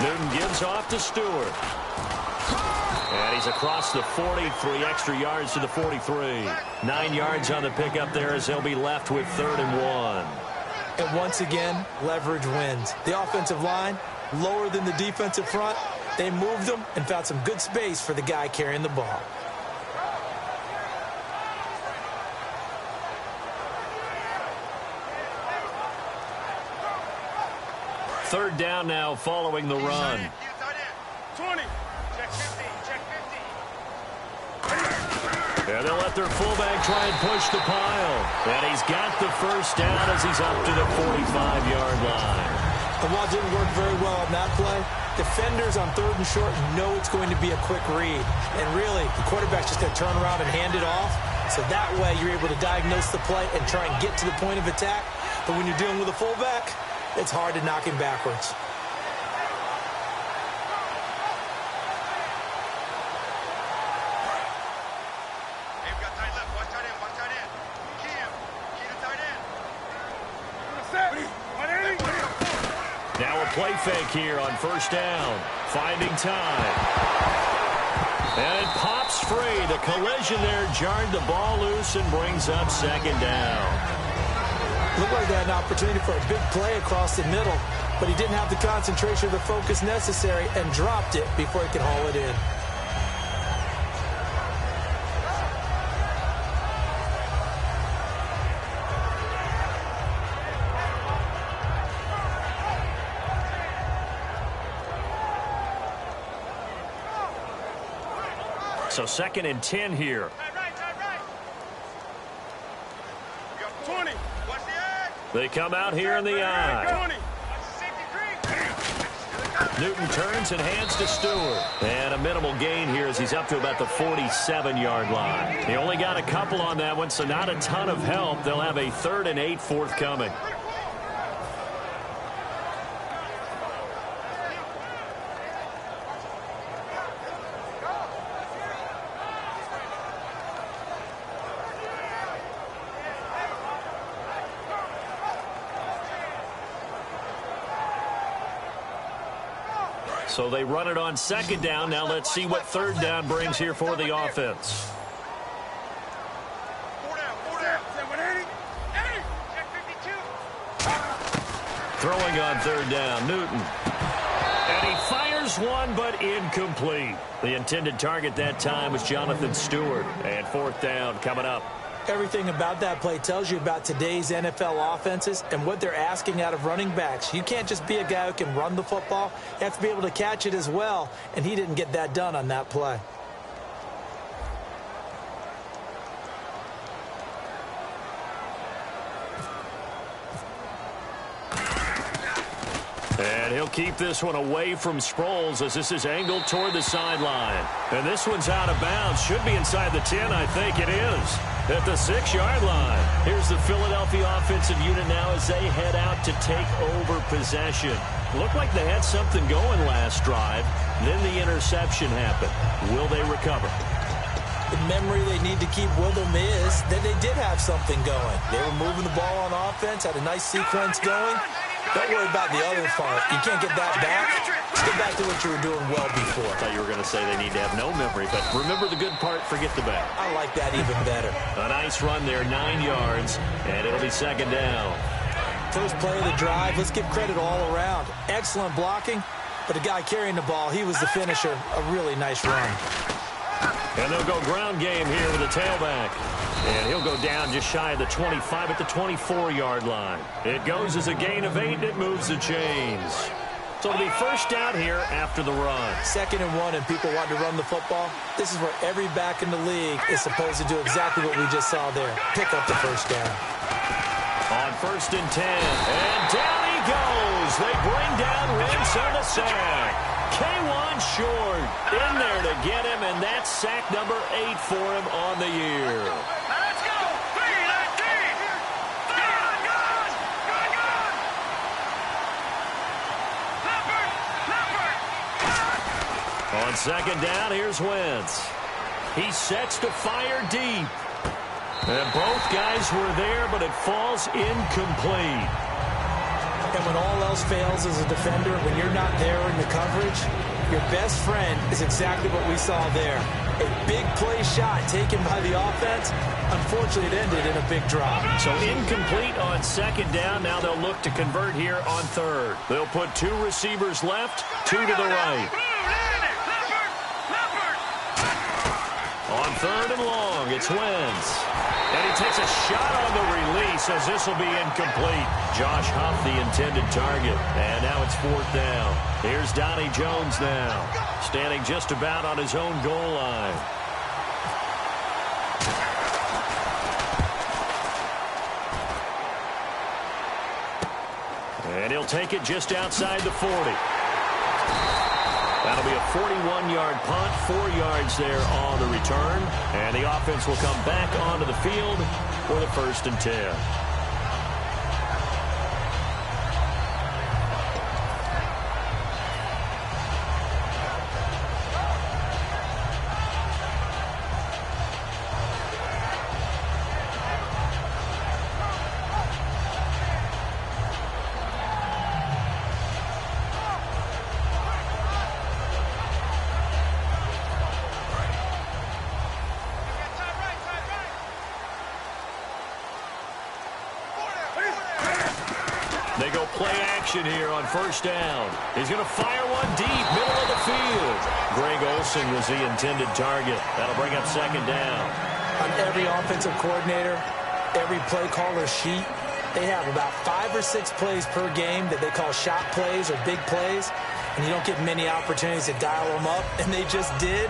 Newton gives off to Stewart. And he's across the 40, 3 extra yards to the 43. 9 yards on the pickup there as they'll be left with 3rd and 1.
And once again, leverage wins. The offensive line, lower than the defensive front. They moved them and found some good space for the guy carrying the ball.
Third down now following the run.
20. Check 50. Check 50.
And they'll let their fullback try and push the pile. And he's got the first down as he's up to the 45-yard line.
And while it didn't work very well on that play, defenders on 3rd and short know it's going to be a quick read. And really, the quarterback's just going to turn around and hand it off. So that way, you're able to diagnose the play and try and get to the point of attack. But when you're dealing with a fullback, it's hard to knock him backwards.
Now a play fake here on first down. Finding time. And it pops free. The collision there jarred the ball loose and brings up second down.
Looked like they had an opportunity for a big play across the middle, but he didn't have the concentration or the focus necessary and dropped it before he could haul it in.
So 2nd and 10 here. They come out here in the eye. Newton turns and hands to Stewart. And a minimal gain here as he's up to about the 47-yard line. He only got a couple on that one, so not a ton of help. They'll have a 3rd and 8 forthcoming. So they run it on 2nd down. Now let's see what 3rd down brings here for the offense. Throwing on 3rd down, Newton. And he fires one, but incomplete. The intended target that time was Jonathan Stewart. And 4th down coming up.
Everything about that play tells you about today's NFL offenses and what they're asking out of running backs. You can't just be a guy who can run the football. You have to be able to catch it as well, and he didn't get that done on that play.
And he'll keep this one away from Sproles as this is angled toward the sideline. And this one's out of bounds. Should be inside the 10, I think it is. At the 6-yard line. Here's the Philadelphia offensive unit now as they head out to take over possession. Looked like they had something going last drive. Then the interception happened. Will they recover?
The memory they need to keep with them is that they did have something going. They were moving the ball on offense, had a nice sequence going. Don't worry about the other part. You can't get that back. Just get back to what you were doing well before.
I thought you were going to say they need to have no memory, but remember the good part, forget the bad.
I like that even better.
A nice run there, 9 yards, and it'll be 2nd down.
First play of the drive, let's give credit all around. Excellent blocking, but the guy carrying the ball, he was the finisher. A really nice run.
And they'll go ground game here with the tailback. And he'll go down just shy of the 25 at the 24-yard line. It goes as a gain of 8, and it moves the chains. So it'll be first down here after the run.
2nd and 1, and people want to run the football. This is where every back in the league is supposed to do exactly what we just saw there. Pick up the first down.
On 1st and 10. And down he goes. They bring down Wentz on the sack. K1 short in there to get him, and that's sack number 8 for him on the year.
Let's go! 3-19!
On 2nd down, here's Wentz. He sets to fire deep. And both guys were there, but it falls incomplete.
And when all else fails as a defender, when you're not there in the coverage, your best friend is exactly what we saw there. A big play shot taken by the offense. Unfortunately, it ended in a big drop.
So incomplete on 2nd down. Now they'll look to convert here on 3rd. They'll put 2 receivers left, 2 to the right. On 3rd and long, it's Wentz. And he takes a shot on the release as this will be incomplete. Josh Huff, the intended target. And now it's 4th down. Here's Donnie Jones now, standing just about on his own goal line. And he'll take it just outside the 40. That'll be a 41-yard punt, 4 yards there on the return. And the offense will come back onto the field for the 1st and 10. They go play action here on first down. He's going to fire one deep, middle of the field. Greg Olsen was the intended target. That'll bring up second down.
On every offensive coordinator, every play caller sheet, they have about 5 or 6 plays per game that they call shot plays or big plays, and you don't get many opportunities to dial them up, and they just did,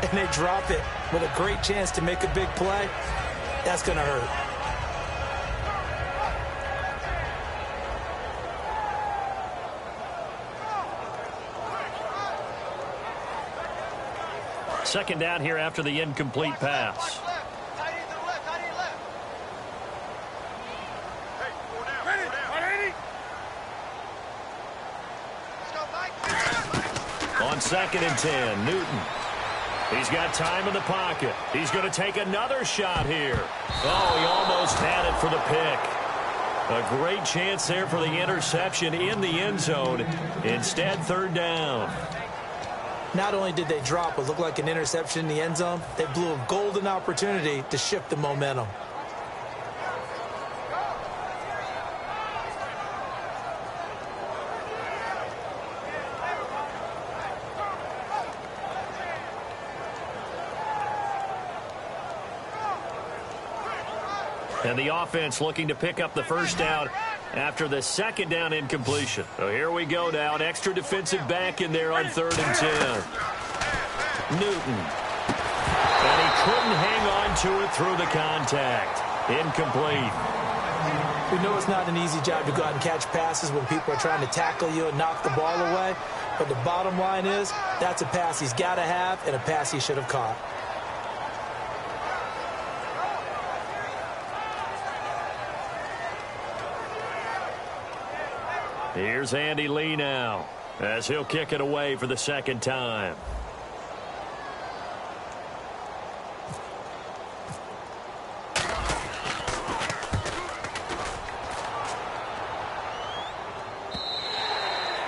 and they drop it with a great chance to make a big play. That's going to hurt.
Second down here after the incomplete pass. On 2nd and 10, Newton. He's got time in the pocket. He's going to take another shot here. Oh, he almost had it for the pick. A great chance there for the interception in the end zone. Instead, third down.
Not only did they drop what looked like an interception in the end zone, they blew a golden opportunity to shift the momentum.
And the offense looking to pick up the first down after the second down incompletion. So here we go now. An extra defensive back in there on 3rd and 10. Newton. And he couldn't hang on to it through the contact. Incomplete.
We know it's not an easy job to go out and catch passes when people are trying to tackle you and knock the ball away. But the bottom line is, that's a pass he's got to have and a pass he should have caught.
Here's Andy Lee now, as he'll kick it away for the second time.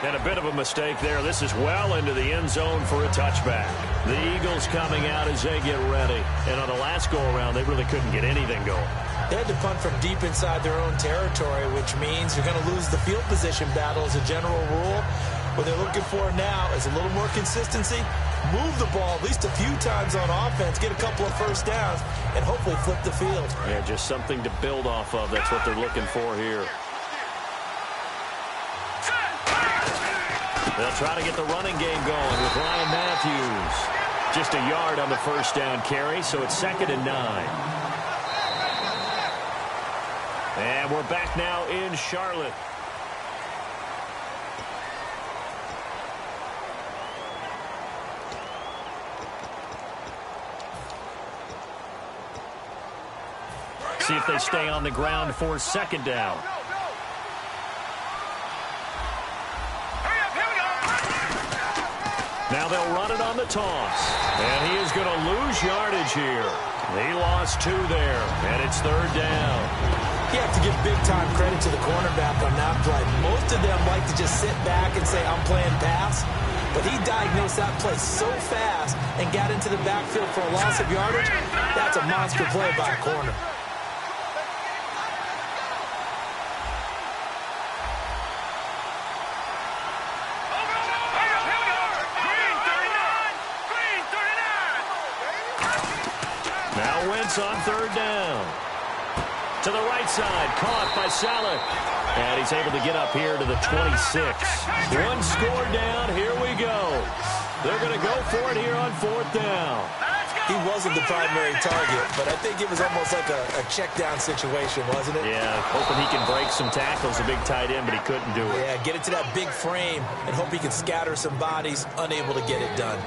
And a bit of a mistake there. This is well into the end zone for a touchback. The Eagles coming out as they get ready. And on the last go-around, they really couldn't get anything going.
They had to punt from deep inside their own territory, which means you're going to lose the field position battle as a general rule. What they're looking for now is a little more consistency, move the ball at least a few times on offense, get a couple of first downs, and hopefully flip the field.
Yeah, just something to build off of. That's what they're looking for here. They'll try to get the running game going with Ryan Matthews. Just a yard on the first down carry, so it's 2nd and 9. And we're back now in Charlotte. See if they stay on the ground for second down. Now they'll run it on the toss. And he is going to lose yardage here. He lost 2 there, and it's 3rd down.
You have to give big-time credit to the cornerback on that play. Most of them like to just sit back and say, I'm playing pass. But he diagnosed that play so fast and got into the backfield for a loss of yardage. That's a monster play by a corner.
Now Wentz on 3rd down. To the right side, caught by Saleh. And he's able to get up here to the 26. One score down, here we go. They're going to go for it here on 4th down.
He wasn't the primary target, but I think it was almost like a check down situation, wasn't it?
Yeah, hoping he can break some tackles, a big tight end, but he couldn't do it.
Yeah, get into that big frame and hope he can scatter some bodies, unable to get it done.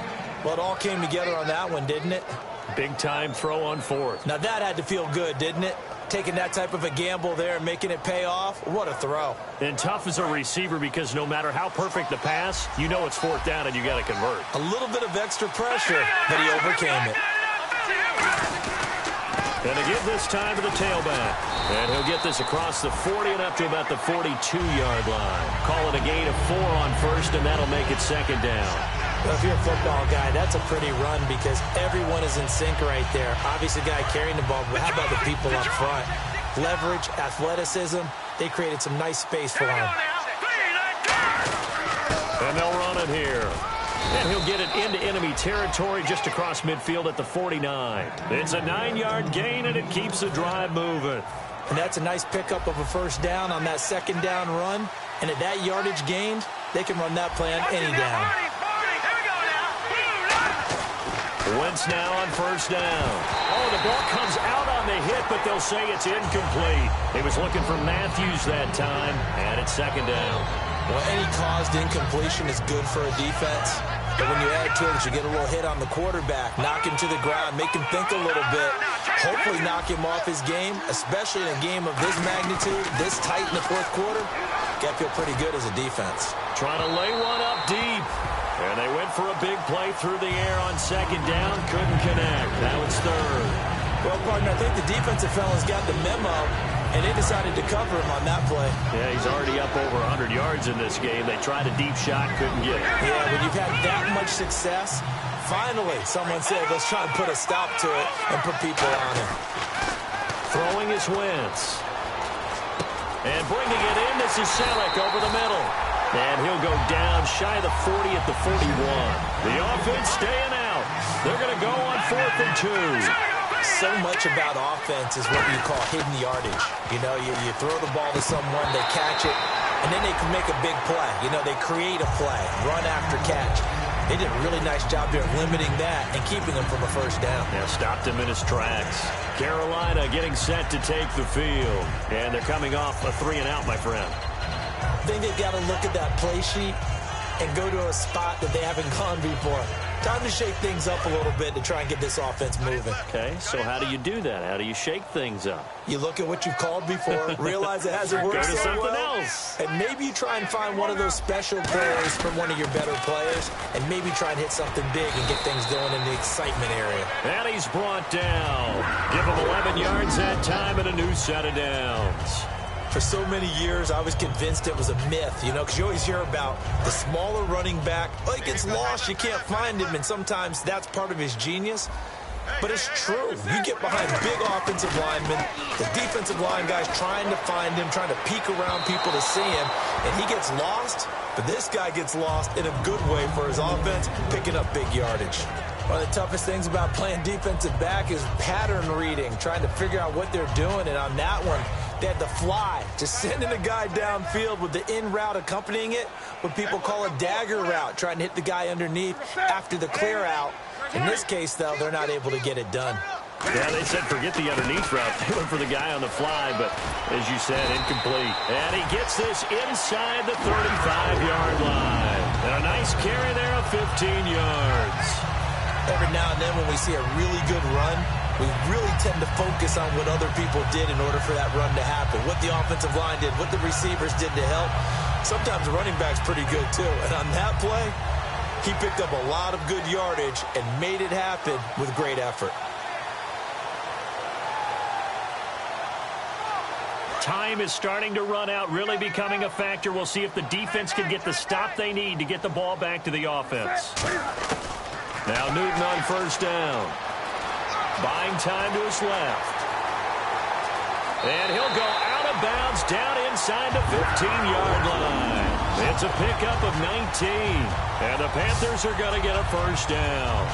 Well, it all came together on that one, didn't it?
Big time throw on 4th.
Now that had to feel good, didn't it? Taking that type of a gamble there and making it pay off. What a throw.
And tough as a receiver because no matter how perfect the pass, you know it's 4th down and you got to convert.
A little bit of extra pressure, but he overcame it.
And to give this time to the tailback. And he'll get this across the 40 and up to about the 42-yard line. Call it a gain of 4 on 1st, and that'll make it 2nd down.
Well, if you're a football guy, that's a pretty run because everyone is in sync right there. Obviously, the guy carrying the ball, but how about the people up front? leverage, athleticism. They created some nice space for him.
And they'll run it here. And he'll get it into enemy territory just across midfield at the 49. It's a 9-yard gain, and it keeps the drive moving.
And that's a nice pickup of a first down on that second down run. And at that yardage gained, they can run that play on any down.
Wentz now on first down. Oh, the ball comes out on the hit, but they'll say it's incomplete. He was looking for Matthews that time, and it's second down.
Well, any caused incompletion is good for a defense. But when you add to it, you get a little hit on the quarterback, knock him to the ground, make him think a little bit, hopefully knock him off his game, especially in a game of this magnitude, this tight in the fourth quarter. Got to feel pretty good as a defense.
Trying to lay one up deep. And they went for a big play through the air on second down. Couldn't connect. Now it's third.
Well, partner, I think the defensive fellas got the memo, and they decided to cover him on that play.
Yeah, he's already up over 100 yards in this game. They tried a deep shot, couldn't get it.
Yeah, when you've had that much success, finally someone said, let's try and put a stop to it and put people on him.
Throwing is Wentz. And bringing it in, this is Selleck over the middle. And he'll go down shy of the 40 at the 41. The offense staying out. They're going to go on 4th and 2.
So much about offense is what you call hidden yardage. You know, you throw the ball to someone, they catch it, and then they can make a big play. You know, they create a play, run after catch. They did a really nice job there limiting that and keeping him from a first down.
Yeah, stopped him in his tracks. Carolina getting set to take the field. And they're coming off a 3-and-out, my friend.
I think they've got to look at that play sheet and go to a spot that they haven't gone before. Time to shake things up a little bit to try and get this offense moving.
Okay, so how do you do that? How do you shake things up?
You look at what you've called before, realize it hasn't worked
Go to
so
something
well,
else.
and maybe you try and find one of those special plays from one of your better players, and maybe try and hit something big and get things going in the excitement area.
And he's brought down. Give him 11 yards that time and a new set of downs.
For so many years, I was convinced it was a myth, you know, because you always hear about the smaller running back. Oh, he gets lost, you can't find him, and sometimes that's part of his genius. But it's true. You get behind big offensive linemen, the defensive line guys trying to find him, trying to peek around people to see him, and he gets lost. But this guy gets lost in a good way for his offense, picking up big yardage. One of the toughest things about playing defensive back is pattern reading, trying to figure out what they're doing. And on that one, they had to fly, just sending a guy downfield with the in route accompanying it, what people call a dagger route, trying to hit the guy underneath after the clear out. In this case, though, they're not able to get it done.
Yeah, they said forget the underneath route. They went for the guy on the fly, but as you said, incomplete. And he gets this inside the 35-yard line. And a nice carry there of 15 yards.
Every now and then when we see a really good run, we really tend to focus on what other people did in order for that run to happen, what the offensive line did, what the receivers did to help. Sometimes the running back's pretty good, too. And on that play, he picked up a lot of good yardage and made it happen with great effort.
Time is starting to run out, really becoming a factor. We'll see if the defense can get the stop they need to get the ball back to the offense. Now Newton on first down. Buying time to his left. And he'll go out of bounds down inside the 15-yard line. It's a pickup of 19. And the Panthers are going to get a first down.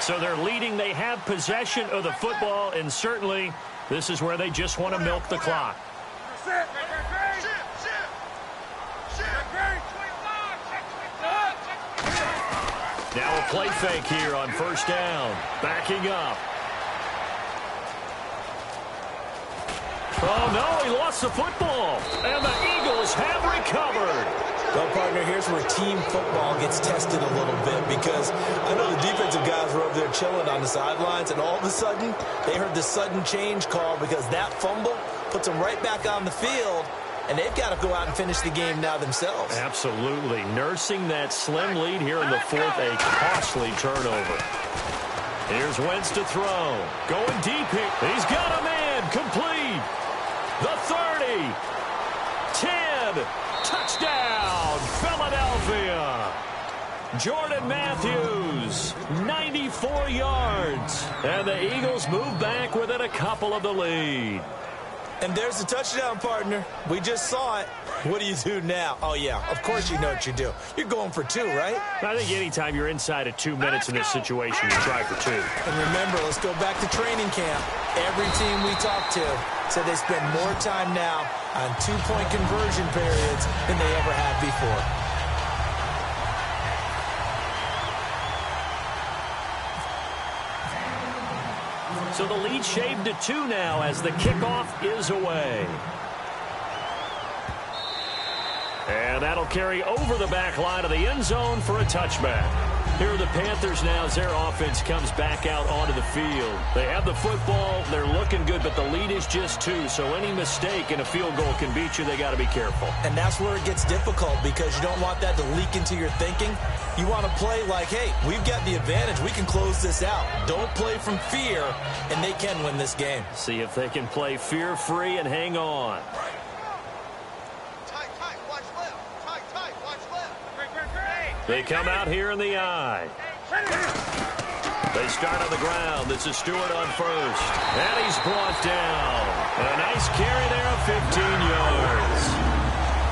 So they're leading. They have possession of the football, and certainly this is where they just want to milk the clock. Now a play fake here on first down. Backing up. Oh, no, he lost the football. And the Eagles have recovered.
Well, partner, here's where team football gets tested a little bit, because I know the defensive guys were over there chilling on the sidelines, and all of a sudden, they heard the sudden change call because that fumble puts them right back on the field, and they've got to go out and finish the game now themselves.
Absolutely. Nursing that slim lead here in the fourth, a costly turnover. Here's Wentz to throw. Going deep here. He's got a man. Complete. The 30. 10. Touchdown, Philadelphia. Jordan Matthews, 94 yards. And the Eagles move back within a couple of the lead.
And there's the touchdown, partner. We just saw it. What do you do now? Oh, yeah, of course you know what you do. You're going for 2, right?
I think anytime you're inside of 2 minutes in this situation, you try for 2.
And remember, let's go back to training camp. Every team we talked to said they spend more time now on 2-point conversion periods than they ever had before.
So the lead shaved to 2 now as the kickoff is away. And that'll carry over the back line of the end zone for a touchback. Here are the Panthers now as their offense comes back out onto the field. They have the football. They're looking good, but the lead is just 2. So any mistake in a field goal can beat you. They got to be careful.
And that's where it gets difficult because you don't want that to leak into your thinking. You want to play like, hey, we've got the advantage. We can close this out. Don't play from fear, and they can win this game.
See if they can play fear-free and hang on. They come out here in the eye. They start on the ground. This is Stewart on first. And he's brought down. A nice carry there of 15 yards.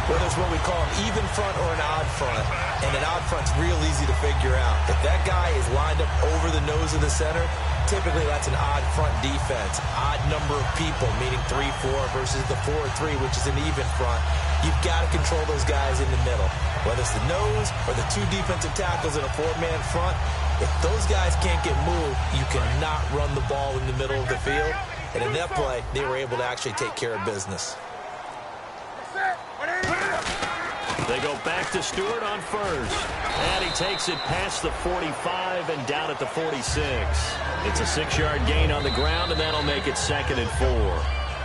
Well, there's what we call an even front or an odd front. And an odd front's real easy to figure out. If that guy is lined up over the nose of the center, typically that's an odd front defense. Odd number of people, meaning 3-4 versus the 4-3, which is an even front. You've got to control those guys in the middle. Whether it's the nose or the 2 defensive tackles in a 4-man front, if those guys can't get moved, you cannot run the ball in the middle of the field. And in that play, they were able to actually take care of business.
They go back to Stewart on first. And he takes it past the 45 and down at the 46. It's a 6-yard gain on the ground, and that'll make it 2nd and 4.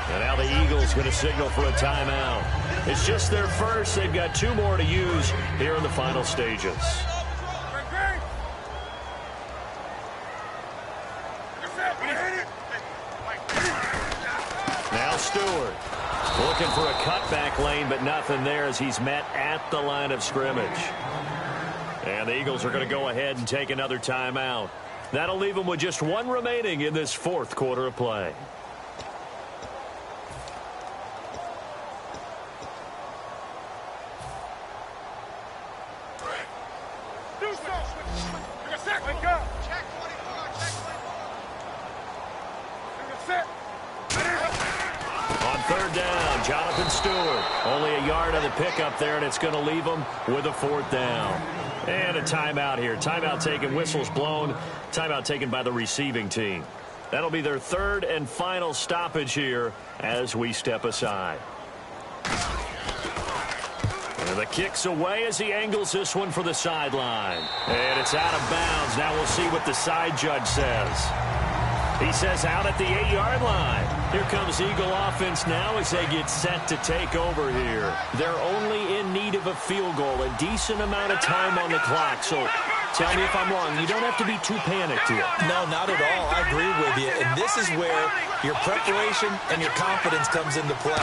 And now the Eagles going to signal for a timeout. It's just their first. They've got 2 more to use here in the final stages. Now Stewart looking for a cutback lane, but nothing there as he's met at the line of scrimmage. And the Eagles are going to go ahead and take another timeout. That'll leave them with just 1 remaining in this 4th quarter of play. Only a yard on the pickup there, and it's going to leave them with a 4th down. And a timeout here. Timeout taken, whistles blown. Timeout taken by the receiving team. That'll be their 3rd and final stoppage here as we step aside. And the kick's away as he angles this one for the sideline. And it's out of bounds. Now we'll see what the side judge says. He says out at the 8-yard line. Here comes Eagle offense now as they get set to take over here. They're only in need of a field goal, a decent amount of time on the clock. So tell me if I'm wrong. You don't have to be too panicked here.
No, not at all. I agree with you. And this is where your preparation and your confidence comes into play.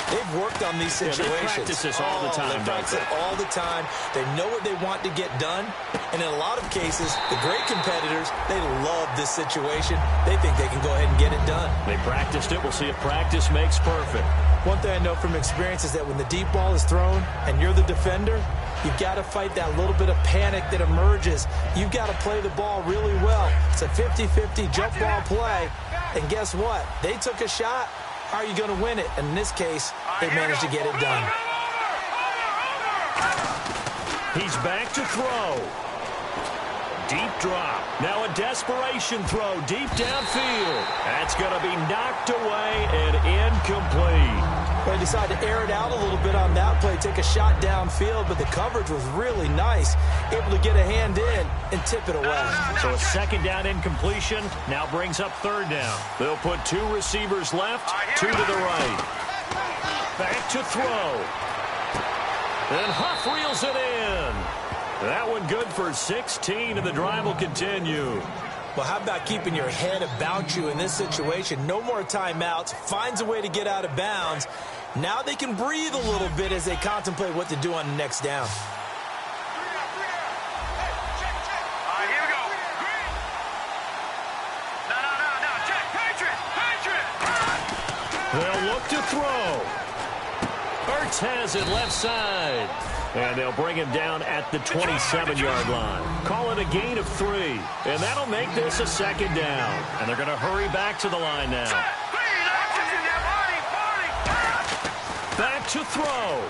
They've worked on these situations.
They practice this all the time.
They practice it all the time. They know what they want to get done. And in a lot of cases, the great competitors, they love this situation. They think they can go ahead and get it done.
They practiced it. We'll see if practice makes perfect.
One thing I know from experience is that when the deep ball is thrown and you're the defender, you've got to fight that little bit of panic that emerges. You've got to play the ball really well. It's a 50-50 jump ball play. And guess what? They took a shot. How are you going to win it? And in this case, they managed to get it done.
He's back to throw. Deep drop. Now a desperation throw deep downfield. That's going to be knocked away and incomplete.
They decided to air it out a little bit on that play, take a shot downfield, but the coverage was really nice. Able to get a hand in and tip it away.
So a 2nd down incompletion now brings up 3rd down. They'll put 2 receivers left, 2 to the right. Back to throw. And Huff reels it in. That one good for 16, and the drive will continue.
Well, how about keeping your head about you in this situation? No more timeouts. Finds a way to get out of bounds. Now they can breathe a little bit as they contemplate what to do on the next down.
Here we go. No. Check. Patriot.
They'll look to throw. Ertz has it left side. And they'll bring him down at the 27-yard line. Call it a gain of 3. And that'll make this a second down. And they're going to hurry back to the line now. Back to throw.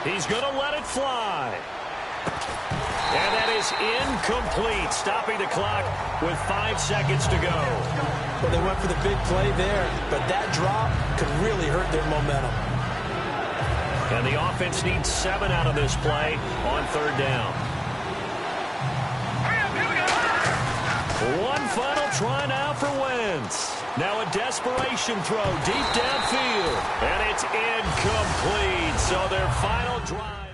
He's going to let it fly. And that is incomplete, stopping the clock with 5 seconds to go.
Well, they went for the big play there, but that drop could really hurt their momentum.
And the offense needs 7 out of this play on 3rd down. One final try now for Wentz. Now a desperation throw deep downfield. And it's incomplete. So their final drive.